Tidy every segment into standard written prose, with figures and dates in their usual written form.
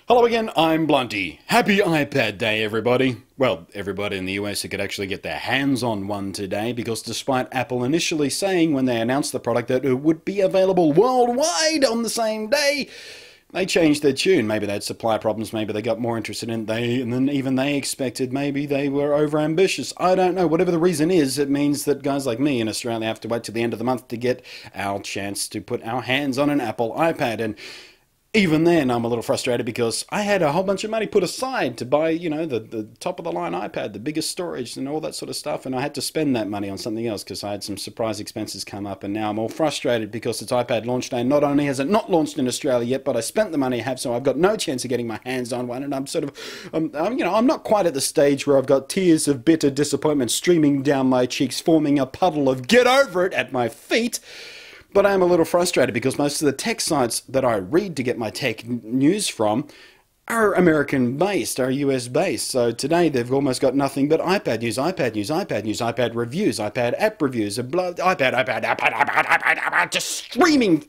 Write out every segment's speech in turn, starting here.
Hello again, I'm Blunty. Happy iPad Day, everybody. Well, everybody in the US who could actually get their hands on one today, because despite Apple initially saying when they announced the product that it would be available worldwide on the same day, they changed their tune. Maybe they had supply problems, maybe they got more interested in it than even they expected, maybe they were overambitious. I don't know. Whatever the reason is, it means that guys like me in Australia have to wait till the end of the month to get our chance to put our hands on an Apple iPad. And even then, I'm a little frustrated because I had a whole bunch of money put aside to buy, the top-of-the-line iPad, the biggest storage and all that sort of stuff, and I had to spend that money on something else because I had some surprise expenses come up, and now I'm all frustrated because it's iPad launch day. Not only has it not launched in Australia yet, but I spent the money I have, so I've got no chance of getting my hands on one, and I'm sort of, I'm not quite at the stage where I've got tears of bitter disappointment streaming down my cheeks, forming a puddle of get over it at my feet. But I am a little frustrated because most of the tech sites that I read to get my tech news from are American-based, are US-based. So today they've almost got nothing but iPad news, iPad news, iPad news, iPad reviews, iPad app reviews, iPad, just streaming,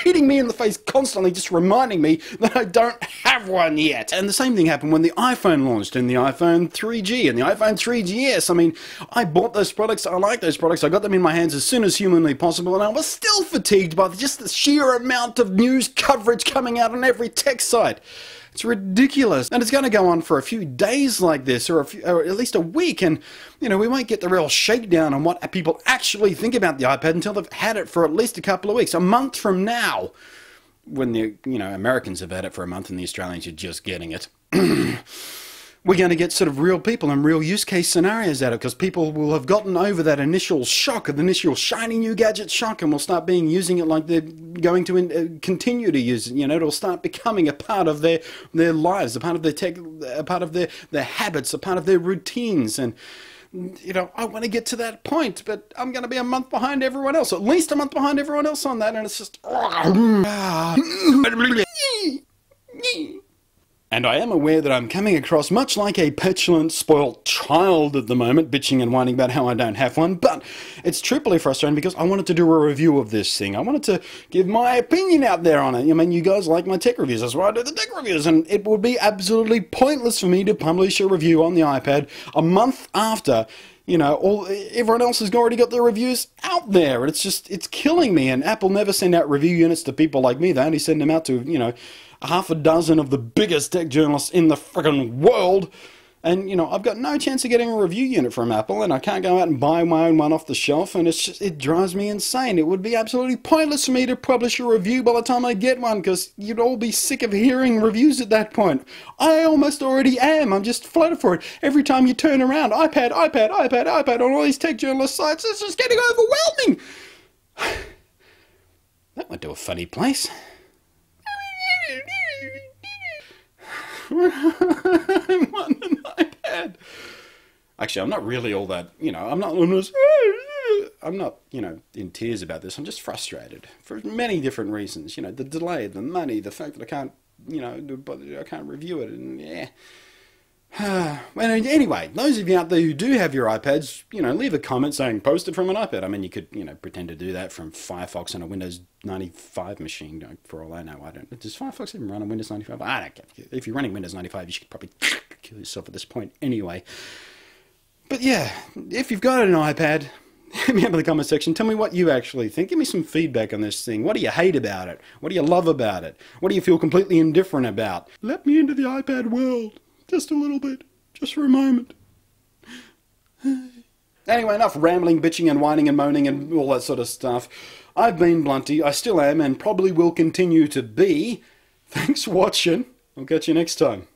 hitting me in the face constantly, just reminding me that I don't have one yet. And the same thing happened when the iPhone launched, and the iPhone 3G and the iPhone 3GS. I mean, I bought those products, I like those products, I got them in my hands as soon as humanly possible, and I was still fatigued by just the sheer amount of news coverage coming out on every tech site. It's ridiculous. And it's going to go on for a few days like this, or at least a week, and we won't get the real shakedown on what people actually think about the iPad until they've had it for at least a couple of weeks. A month from now, when the Americans have had it for a month and the Australians are just getting it. We're going to get sort of real people and real use case scenarios out of it, because people will have gotten over that initial shock, the initial shiny new gadget shock, and will start using it like they're going to continue to use it. It'll start becoming a part of their lives, a part of their tech, a part of their habits, a part of their routines. And I want to get to that point, but I'm going to be a month behind everyone else, at least a month behind everyone else on that, and it's just... And I am aware that I'm coming across much like a petulant, spoilt child at the moment, bitching and whining about how I don't have one, but it's triply frustrating because I wanted to do a review of this thing. I wanted to give my opinion out there on it. I mean, you guys like my tech reviews, that's why I do the tech reviews, and it would be absolutely pointless for me to publish a review on the iPad a month after everyone else has already got their reviews out there. It's killing me, and Apple never send out review units to people like me. They only send them out to, half a dozen of the biggest tech journalists in the friggin' world. And, I've got no chance of getting a review unit from Apple, and I can't go out and buy my own one off the shelf, and it drives me insane. It would be absolutely pointless for me to publish a review by the time I get one, because you'd all be sick of hearing reviews at that point. I almost already am. I'm just flooded for it. Every time you turn around, iPad on all these tech journalist sites, it's just getting overwhelming. That went to a funny place. I want an iPad. Actually, I'm not really all that, I'm not, in tears about this. I'm just frustrated for many different reasons. The delay, the money, the fact that I can't, I can't review it, and yeah. Well, anyway, those of you out there who do have your iPads, leave a comment saying posted from an iPad. I mean, you could, pretend to do that from Firefox on a Windows 95 machine. For all I know, I don't. Does Firefox even run on Windows 95? I don't care. If you're running Windows 95, you should probably kill yourself at this point anyway. But yeah, if you've got an iPad, hit me up in the comment section. Tell me what you actually think. Give me some feedback on this thing. What do you hate about it? What do you love about it? What do you feel completely indifferent about? Let me into the iPad world. Just a little bit. Just for a moment. Anyway, enough rambling, bitching and whining and moaning and all that sort of stuff. I've been Blunty. I still am and probably will continue to be. Thanks for watching. I'll catch you next time.